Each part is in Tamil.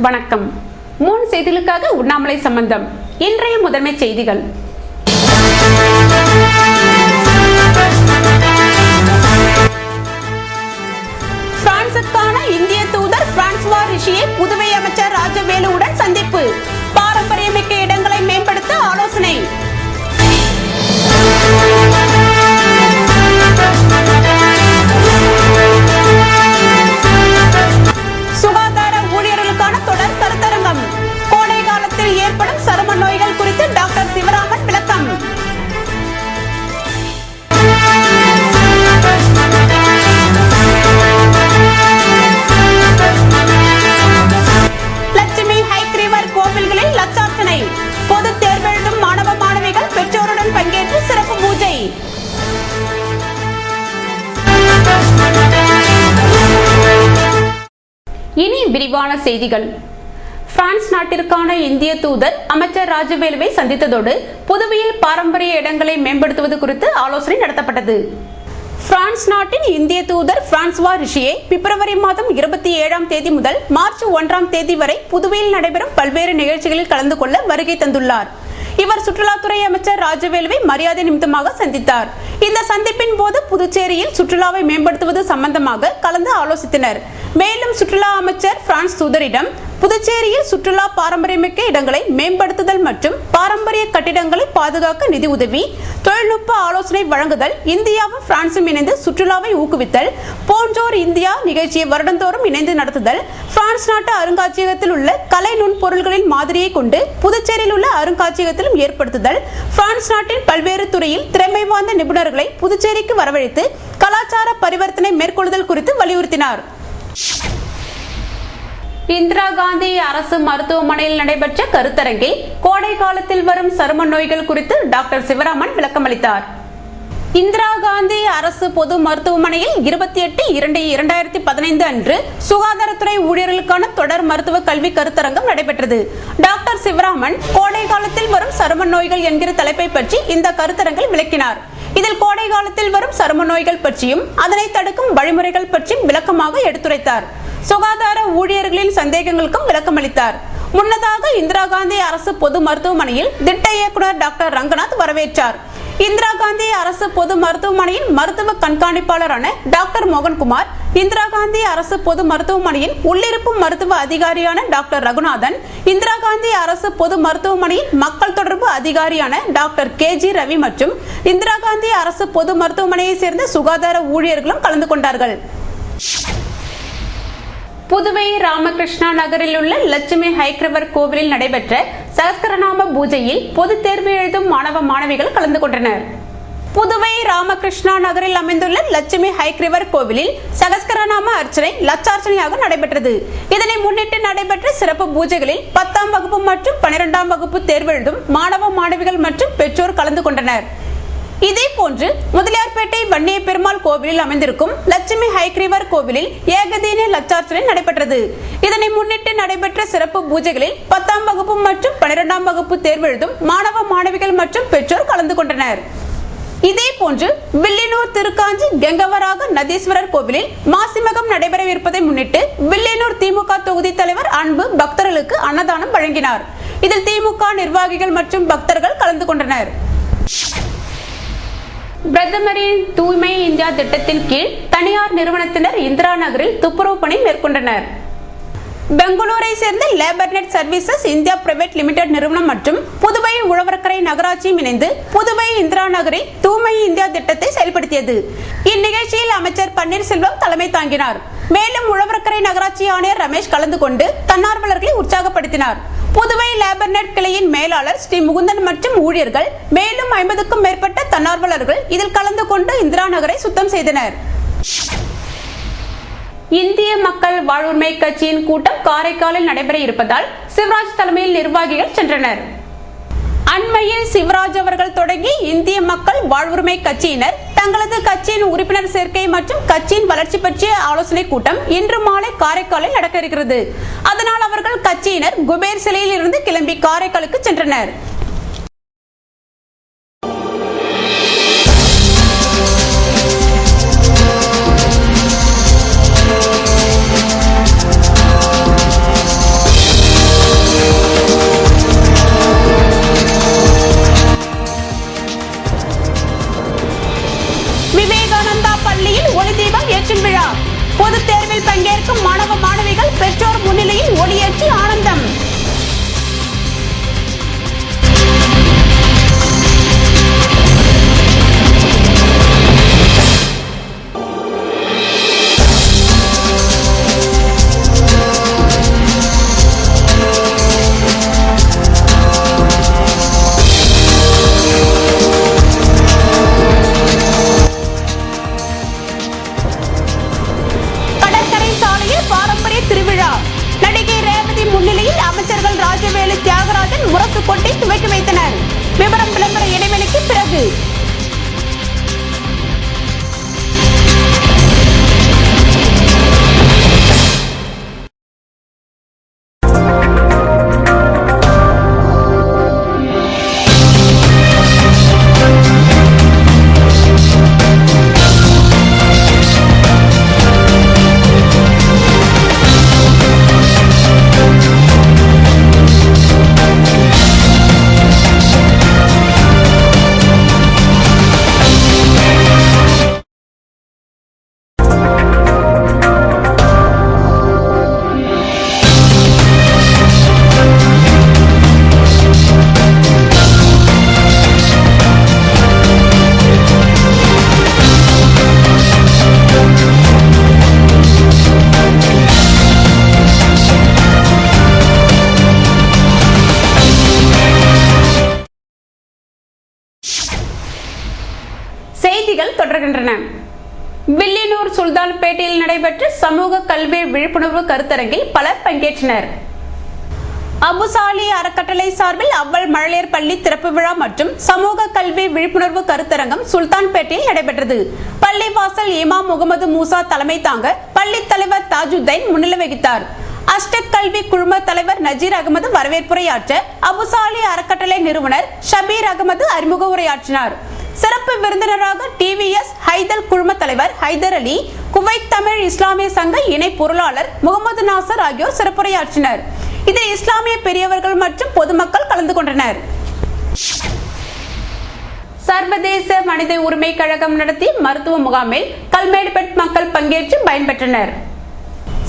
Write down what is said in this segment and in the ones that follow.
வணக்கம். முன் செய்திகளுக்காக உண்ணாமலை சம்பந்தம். இன்றைய முதன்மை செய்திகள். பிரான்சுக்கான இந்திய தூதர் பிரான்சுவா ரிஷியை புதுவை அமைச்சர் ராஜவேலுவுடன் சந்திப்பு. பாரம்பரியமிக்க இடங்களை மேம்படுத்த ஆலோசனை. சுகாதார ஊழியர்களுக்கான தொடர் கருத்தரங்கம். கோடை காலத்தில் ஏற்படும் சரும நோய்கள் குறித்து டாக்டர் சிவராமன் விளக்கம். லட்சுமி ஹைக்ரீவர் கோவில்களில் லட்சார்ச்சனை. பொது தேர்வெழுதும் மாணவ மாணவிகள் பெற்றோருடன் பங்கேற்று சிறப்பு பூஜை. இனி விரிவான செய்திகள். பிரான்ஸ் நாட்டிற்கான இந்திய தூதர் அமைச்சர் ராஜவேலுவை சந்தித்ததோடு புதுவையில் பாரம்பரிய இடங்களை மேம்படுத்துவது குறித்து ஆலோசனை நடத்தப்பட்டது. பிரான்ஸ் நாட்டின் இந்திய தூதர் பிரான்சுவா ரிஷியை பிப்ரவரி மாதம் 27ஆம் தேதி முதல் மார்ச் 1ஆம் தேதி வரை புதுவையில் நடைபெறும் பல்வேறு நிகழ்ச்சிகளில் கலந்து கொள்ள வருகை தந்துள்ளார். இவர் சுற்றுலாத்துறை அமைச்சர் ராஜவேலுவை மரியாதை நிமித்தமாக சந்தித்தார். இந்த சந்திப்பின் போது புதுச்சேரியில் சுற்றுலாவை மேம்படுத்துவது சம்பந்தமாக கலந்து ஆலோசித்தனர். மேலும் சுற்றுலா அமைச்சர் பிரான்ஸ் தூதரிடம் புதுச்சேரியில் சுற்றுலா பாரம்பரியமிக்க இடங்களை மேம்படுத்துதல் மற்றும் பாரம்பரிய கட்டிடங்களை பாதுகாக்க நிதி உதவி, தொழில்நுட்ப ஆலோசனை வழங்குதல், இந்தியாவும் பிரான்சும் இணைந்து சுற்றுலாவை ஊக்குவித்தல், போன்றோர் இந்தியா நிகழ்ச்சியை வருடந்தோறும் இணைந்து நடத்துதல், பிரான்ஸ் நாட்டு அருங்காட்சியகத்தில் உள்ள கலை நுண்பொருள்களின் மாதிரியை கொண்டு புதுச்சேரியில் உள்ள அருங்காட்சியகத்திலும் ஏற்படுத்துதல், பிரான்ஸ் நாட்டின் பல்வேறு துறையில் திறமை வாய்ந்த நிபுணர்களை புதுச்சேரிக்கு வரவழைத்து கலாச்சார பரிவர்த்தனை மேற்கொள்ளுதல் குறித்து வலியுறுத்தினார். இந்திரா காந்தி அரசு மருத்துவமனையில் நடைபெற்ற கருத்தரங்கில் கோடை காலத்தில் வரும் சரும நோய்கள் குறித்து டாக்டர் சிவராமன் விளக்கமளித்தார். இந்திரா காந்தி அரசு பொது மருத்துவமனையில் 28/2/2015 அன்று சுகாதாரத்துறை ஊழியர்களுக்கான தொடர் மருத்துவ கல்வி கருத்தரங்கம் நடைபெற்றது. டாக்டர் சிவராமன் கோடை காலத்தில் வரும் சரும நோய்கள் என்கிற தலைப்பை பற்றி இந்த கருத்தரங்கில் விளக்கினார். இதில் கோடை காலத்தில் வரும் சரும நோய்கள் பற்றியும் அதனை தடுக்கும் வழிமுறைகள் பற்றியும் விளக்கமாக எடுத்துரைத்தார். சுகாதார ஊழியர்களின் சந்தேகங்களுக்கும் விளக்கமளித்தார். முன்னதாக இந்திரா காந்தி அரசு பொது மருத்துவமனையில் திட்ட இயக்குனர் டாக்டர் ரங்கநாத் வரவேற்றார். இந்திரா காந்தி அரசு பொது மருத்துவமனையின் மருத்துவ கண்காணிப்பாளரான டாக்டர் மோகன்குமார், இந்திரா காந்தி அரசு பொது மருத்துவமனையின் உள்ளிருப்பு மருத்துவ அதிகாரியான டாக்டர் ரகுநாதன், இந்திரா காந்தி அரசு பொது மருத்துவமனையின் மக்கள் தொடர்பு அதிகாரியான டாக்டர் KG ரவி மற்றும் இந்திரா காந்தி அரசு பொது மருத்துவமனையை சேர்ந்த சுகாதார ஊழியர்களும் கலந்து கொண்டார்கள். புதுவை ராமகிருஷ்ணா நகரில் உள்ள லட்சுமி ஹைக்ரீவர் கோவிலில் நடைபெற்ற சகஸ்கரநாம பூஜையில் பொது தேர்வு எழுதும் மாணவ மாணவிகள் கலந்து கொண்டனர். புதுவை ராமகிருஷ்ணா நகரில் அமைந்துள்ள லட்சுமி ஹைக்ரீவர் கோவிலில் சகஸ்கரநாம அர்ச்சனை லட்சார்ச்சனையாக நடைபெற்றது. இதனை முன்னிட்டு நடைபெற்ற சிறப்பு பூஜைகளில் 10ஆம் வகுப்பு மற்றும் 12ஆம் வகுப்பு தேர்வு எழுதும் மாணவ மாணவிகள் மற்றும் பெற்றோர் கலந்து கொண்டனர். இதேபோன்று முதலியார்பேட்டை வன்னிய பெருமாள் கோவிலில் அமைந்திருக்கும் லட்சுமி ஹைக்ரீவர் கோவிலில் ஏகதீன லட்சார்ச்சனை நடைபெற்றது. இதனை முன்னிட்டு நடைபெற்ற சிறப்பு பூஜைகளில் 10ஆம் வகுப்பு மற்றும் 12ஆம் வகுப்பு தேர்வு எழுதும் மாணவ மாணவிகள் மற்றும் பெற்றோர் கலந்து கொண்டனர். இதேபோன்று வில்லியனூர் திருக்காஞ்சி கெங்கவராக நதீஸ்வரர் கோவிலில் மாசிமகம் நடைபெறவிருப்பதை முன்னிட்டு வில்லியனூர் திமுக தொகுதி தலைவர் அன்பு பக்தர்களுக்கு அன்னதானம் வழங்கினார். இதில் திமுக நிர்வாகிகள் மற்றும் பக்தர்கள் கலந்து கொண்டனர். பிரதமரின் தூய்மை இந்தியா திட்டத்தின் கீழ் தனியார் நிறுவனத்தினர் இந்திரா நகரில் துப்புரவு பணி மேற்கொண்டனர். பெங்களூரை சேர்ந்த labour net services India private limited நிறுவனம் மற்றும் புதுவை உழவர்கரை நகராட்சியும் இணைந்து புதுவை இந்திரா நகரில் தூய்மை இந்தியா திட்டத்தை செயல்படுத்தியது. இந்நிகழ்ச்சியில் அமைச்சர் பன்னீர்செல்வம் தலைமை தாங்கினார். மேலும் உழவர்கரை நகராட்சி ஆணையர் ரமேஷ் கலந்து கொண்டு தன்னார்வலர்களை உற்சாகப்படுத்தினார். புதுவை லேபர் நெட் கிளையின் மேலாளர் ஸ்ரீ முகுந்தன் மற்றும் ஊழியர்கள் மேலும் 50க்கும் மேற்பட்ட தன்னார்வலர்கள் இதில் கலந்து கொண்டு இந்திரா நகரை சுத்தம் செய்தனர். இந்திய மக்கள் வாழ்வுரிமை கட்சியின் கூட்டம் காரைக்காலில் நடைபெற இருப்பதால் சிவராஜ் தலைமையில் நிர்வாகிகள் சென்றனர். அண்மையில் சிவராஜ் அவர்கள் தொடங்கி இந்திய மக்கள் வாழ்வுரிமை கட்சியினர் தங்களது கட்சியின் உறுப்பினர் சேர்க்கை மற்றும் கட்சியின் வளர்ச்சி பற்றிய ஆலோசனை கூட்டம் இன்று மாலை காரைக்காலில் நடக்க இருக்கிறது. அதனால் அவர்கள் கட்சியினர் குபேர் சிலையில் இருந்து கிளம்பி காரைக்காலுக்கு சென்றனர். கொட்டி துவக்கி வைத்தனர். விவரம் விளம்பர இடைவெளிக்கு பிறகு. செய்திகள் தொடர்கின்றன. வில்லியனூர் சுல்தான்பேட்டையில் நடைபெற்ற சமூக கல்வி விழிப்புணர்வு கருத்தரங்கில் பலர் பங்கேற்றனர். அபுசாலி அறக்கட்டளை சார்பில் அவ்வல் மழலையர் பள்ளி திறப்பு விழா மற்றும் சமூக கல்வி விழிப்புணர்வு கருத்தரங்கம் சுல்தான்பேட்டையில் நடைபெற்றது. பள்ளிவாசல் இமாம் முகமது மூசா தலைமை தாங்க பள்ளி தலைவர் தாஜுத்தைன் முன்னிலை வகித்தார். அஷ்டக் கல்வி குழும தலைவர் நஜீர் அகமது வரவேற்புரையாற்ற அபுசாலி அறக்கட்டளை நிறுவனர் ஷபீர் அகமது அறிமுக உரையாற்றினார். சிறப்பு விருந்தினராக டிவிஎஸ் ஹைதல் குழும தலைவர் ஹைதர் அலி, குவைத் தமிழ் இஸ்லாமிய சங்க இணை பொருளாளர் முகமது நாசர் ஆகியோர் சிறப்புரையாற்றினர். இதில் இஸ்லாமிய பெரியவர்கள் மற்றும் பொதுமக்கள் கலந்து கொண்டனர். சர்வதேச மனித உரிமை கழகம் நடத்திய மருத்துவ முகாமில் கல்மேடுபேட் மக்கள் பங்கேற்று பயன்பெற்றனர்.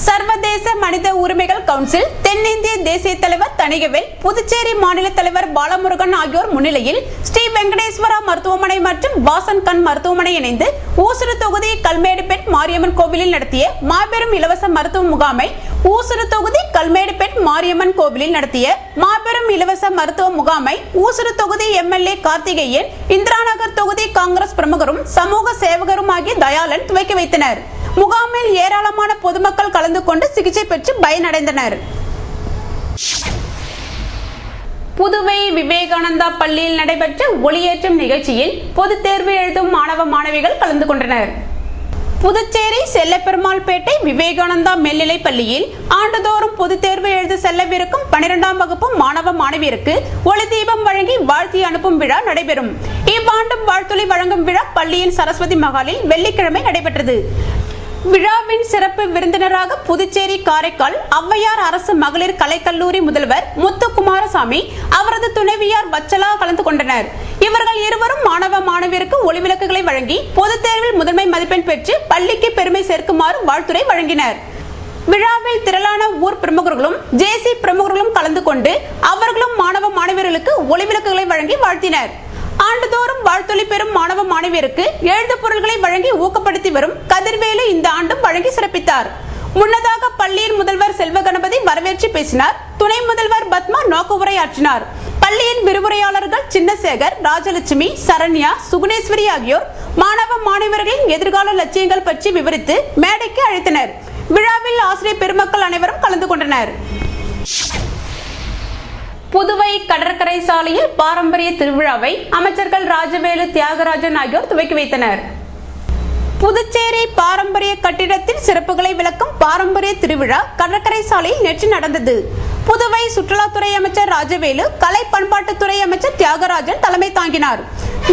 சர்வதேச மனித உரிமைகள் கவுன்சில் தென்னிந்திய தேசிய தலைவர் தணிகவேல், புதுச்சேரி மாநில தலைவர் பாலமுருகன் ஆகியோர் முன்னிலையில் ஸ்ரீ வெங்கடேஸ்வரா மருத்துவமனை மற்றும் வாசன் கண் மருத்துவமனை இணைந்து ஊசுடு தொகுதி கல்மேடுபேட் மாரியம்மன் கோவிலில் நடத்திய மாபெரும் இலவச மருத்துவ முகாமை ஊசுடு தொகுதி கல்மேடுபேட் மாரியம்மன் கோவிலில் நடத்திய மாபெரும் இலவச மருத்துவ முகாமை ஊசுடு தொகுதி எம்எல்ஏ கார்த்திகேயன், இந்திரா நகர் தொகுதி காங்கிரஸ் பிரமுகரும் சமூக சேவகரும் ஆகிய தயாளன் துவக்கி வைத்தனர். முகாமில் ஏராளமான பொதுமக்கள் கலந்து கொண்டு சிகிச்சை பெற்று பயனடைந்தனர். புதுவை விவேகானந்தா பள்ளியில் நடைபெற்ற ஒளியேற்றும் நிகழ்ச்சியில் பொதுத் தேர்வு எழுதும் மாணவ மாணவிகள் கலந்து கொண்டனர். புதுச்சேரி செல்லப்பெருமாள்பேட்டை விவேகானந்தா மேல்நிலைப் பள்ளியில் ஆண்டுதோறும் பொதுத் தேர்வு எழுத செல்லவிருக்கும் 12ஆம் வகுப்பு மாணவ மாணவியருக்கு ஒளி தீபம் வழங்கி வாழ்த்தி அனுப்பும் விழா நடைபெறும். இவ்வாண்டும் வாழ்த்துளை வழங்கும் விழா பள்ளியின் சரஸ்வதி மகாலில் வெள்ளிக்கிழமை நடைபெற்றது. விழாவின் சிறப்பு விருந்தினராக புதுச்சேரி காரைக்கால் ஔவையார் அரசு மகளிர் கலைக்கல்லூரி முதல்வர் முத்துக்குமாரசாமி, அவரது துணைவியார் வச்சலா கலந்து கொண்டனர். இவர்கள் இருவரும் மாணவ மாணவியருக்கு ஒளிவிளக்குகளை வழங்கி பொதுத் தேர்வில் முதன்மை மதிப்பெண் பெற்று பள்ளிக்கு பெருமை சேர்க்குமாறு வாழ்த்துரை வழங்கினர். விழாவில் திரளான ஊர் பிரமுகர்களும் ஜேசி பிரமுகர்களும் கலந்து கொண்டு அவர்களும் மாணவ மாணவியர்களுக்கு ஒளிவிளக்குகளை வழங்கி வாழ்த்தினர். ஆண்டுதோறும் வாழ்த்தொலி பெறும் மாணவ மாணவியருக்கு எழுது பொருட்களை வழங்கி ஊக்கப்படுத்தி வரும் கதிர்வேலு இந்த ஆண்டும் வழங்கி சிறப்பித்தார். முன்னதாக பள்ளியின் முதல்வர் செல்வ கணபதி வரவேற்று பேசினார். துணை முதல்வர் பத்மா நோக்க உரையாற்றினார். பள்ளியின் விரிவுரையாளர்கள் சின்னசேகர், ராஜலட்சுமி, சரண்யா, சுகுணேஸ்வரி ஆகியோர் மாணவ மாணவியர்களின் எதிர்கால லட்சியங்கள் பற்றி விவரித்து மேடைக்கு அழைத்தனர். விழாவில் ஆசிரியர் பெருமக்கள் அனைவரும் கலந்து கொண்டனர். புதுவை கடற்கரை சாலையில் பாரம்பரிய திருவிழாவை அமைச்சர்கள் ராஜவேலு, தியாகராஜன் ஆகியோர் துவக்கி வைத்தனர். புதுச்சேரி பாரம்பரிய கட்டிடத்தின் சிறப்புகளை விளக்கும் பாரம்பரிய திருவிழா கடற்கரை சாலையில் நேற்று நடந்தது. புதுவை சுற்றுலாத்துறை அமைச்சர் ராஜவேலு, கலை பண்பாட்டுத்துறை அமைச்சர் தியாகராஜன் தலைமை தாங்கினார்.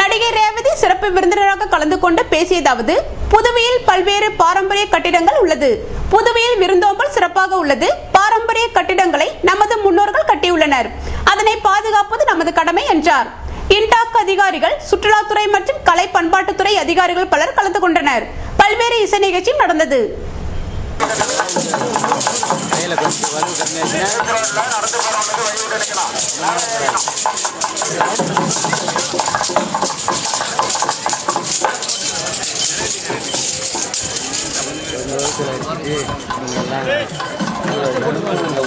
நடிகை ரேவதி சிறப்பு விருந்தினராக கலந்து கொண்டு பேசியதாவது, புதுவையில் பல்வேறு பாரம்பரிய கட்டிடங்கள் உள்ளது. புதுவையில் விருந்தோம்பல் சிறப்பாக உள்ளது. பாரம்பரிய கட்டிடங்களை நமது முன்னோர்கள் கட்டியுள்ளனர். அதனை பாதுகாப்பது நமது கடமை என்றார். இன்டாக் அதிகாரிகள், சுற்றுலாத்துறை மற்றும் கலை பண்பாட்டுத்துறை அதிகாரிகள் பலர் கலந்து கொண்டனர். பல்வேறு இசை நிகழ்ச்சியும் நடந்தது.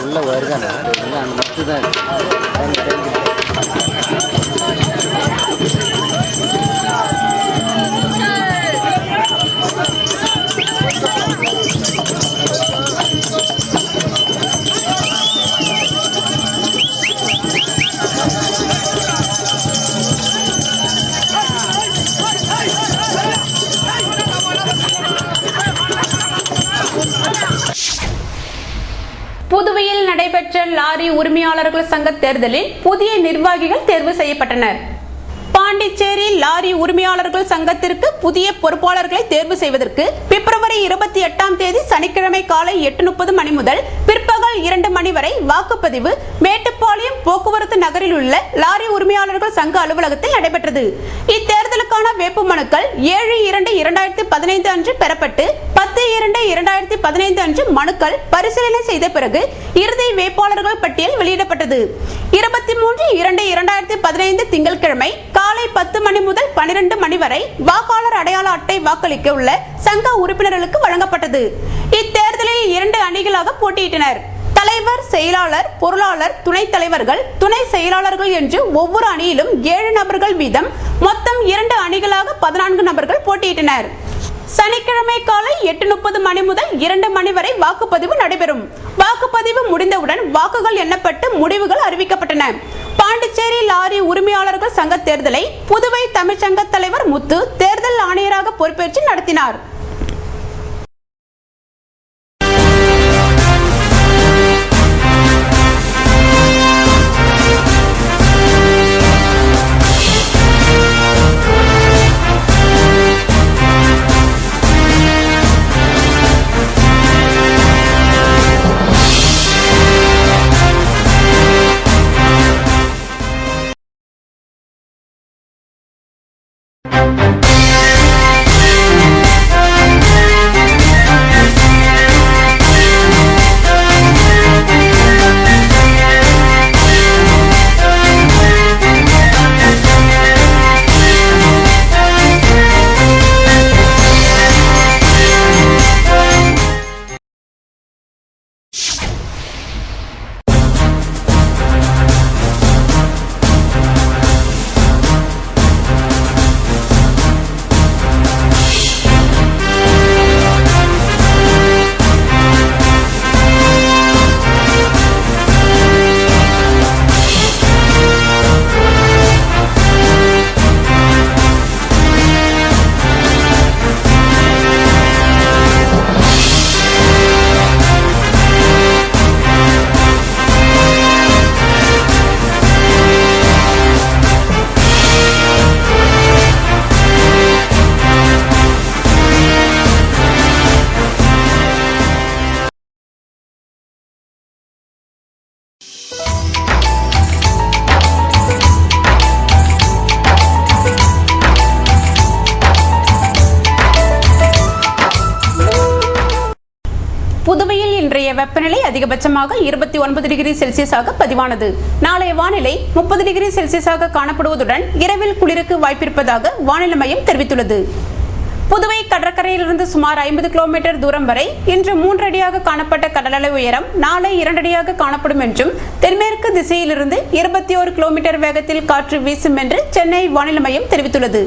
உள்ள வருதானே மட்டும்தான் லாரி உரிமையாளர்கள் சங்க தேர்தலில் புதிய நிர்வாகிகள் தேர்வு செய்யப்பட்டனர். பாண்டிச்சேரி லாரி உரிமையாளர்கள் சங்கத்திற்கு புதிய பொறுப்பாளர்களை தேர்வு செய்வதற்கு பிப்ரவரி 28 சனிக்கிழமை காலை 8:30 மணி முதல் பிற்பகல் 2 மணி வரை வாக்குப்பதிவு மேட்டுப்பாளையம் போக்குவரத்து நகரில் உள்ள லாரி உரிமையாளர்கள் சங்க அலுவலகத்தில் நடைபெற்றது. இத்தேர்தலுக்கான வேட்புமனுக்கள் 7/2/2015 அன்று பெறப்பட்டு 10/2/2015 அன்று மனுக்கள் பரிசீலனை செய்த பிறகு இறுதி வேட்பாளர்கள் பட்டியல் வெளியிடப்பட்டது. 23/2/2015 திங்கட்கிழமை காலை 10 மணி முதல் 12 மணி வரை வாக்காளர் அடையாள அட்டை வாக்களிக்க உள்ள சங்க உறுப்பினர்களுக்கு வழங்கப்பட்டது. இத்தேர்தலில் 2 அணிகளாக போட்டியிட்டனர். தலைவர், செயலாளர், பொருளாளர், துணைத் தலைவர்கள், துணை செயலாளர்கள் என்று ஒவ்வொரு அணியிலும் 7 நபர்கள் வீதம் மொத்தம் 2 அணிகளாக 14 நபர்கள் போட்டியிட்டனர். சனிக்கிழமை காலை 8:30 மணி முதல் 2 மணி வரை வாக்குப்பதிவு நடைபெறும். வாக்குப்பதிவு முடிந்தவுடன் வாக்குகள் எண்ணப்பட்டு முடிவுகள் அறிவிக்கப்பட்டன. பாண்டிச்சேரி லாரி உரிமையாளர்கள் சங்க தேர்தலை புதுவை தமிழ்ச்சங்க தலைவர் முத்து தேர்தல் ஆணையராக பொறுப்பேற்று நடத்தினார். புதுவையில் இன்றைய வெப்பநிலை அதிகபட்சமாக 29 டிகிரி செல்சியஸாக பதிவானது. நாளைய வானிலை 30 டிகிரி செல்சியஸாக காணப்படுவதுடன் இரவில் குளிருக்கு வாய்ப்பிருப்பதாக வானிலை மையம் தெரிவித்துள்ளது. புதுவை கடற்கரையிலிருந்து சுமார் 50 கிலோமீட்டர் தூரம் வரை இன்று 3 அடியாக காணப்பட்ட கடலலை உயரம் நாளை 2 அடியாக காணப்படும் என்றும் தென்மேற்கு திசையிலிருந்து 21 கிலோமீட்டர் வேகத்தில் காற்று வீசும் என்று சென்னை வானிலை மையம் தெரிவித்துள்ளது.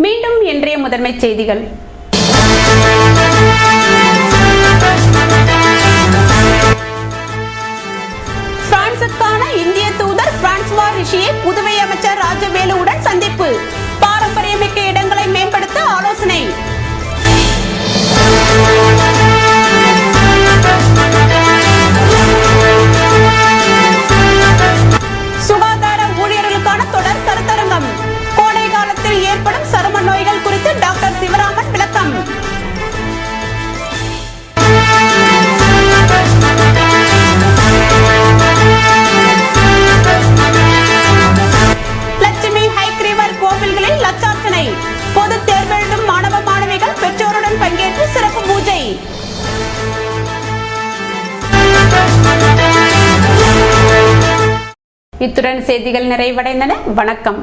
மீண்டும் இன்றைய முதன்மை செய்திகள். பிரான்சுக்கான இந்திய தூதர் பிரான்சுவா ரிஷியை புதுவை அமைச்சர் ராஜவேலுவுடன் சந்திப்பு. பாரம்பரியமிக்க இடங்களை மேம்படுத்த ஆலோசனை. சுகாதார ஊழியர்களுக்கான தொடர் கருத்தரங்கம். கோடை காலத்தில் ஏற்படும் சரும நோய்கள் குறித்து டாக்டர் சிவராமன் விளக்கம். லட்சுமி ஹைக்ரீவர் கோவில்களில் லட்சார்ச்சனை. பொது தேர்வெழுதும் மாணவ மாணவிகள் பெற்றோருடன் பங்கேற்று சிறப்பு பூஜை. இத்துடன் செய்திகள் நிறைவடைந்தன. வணக்கம்.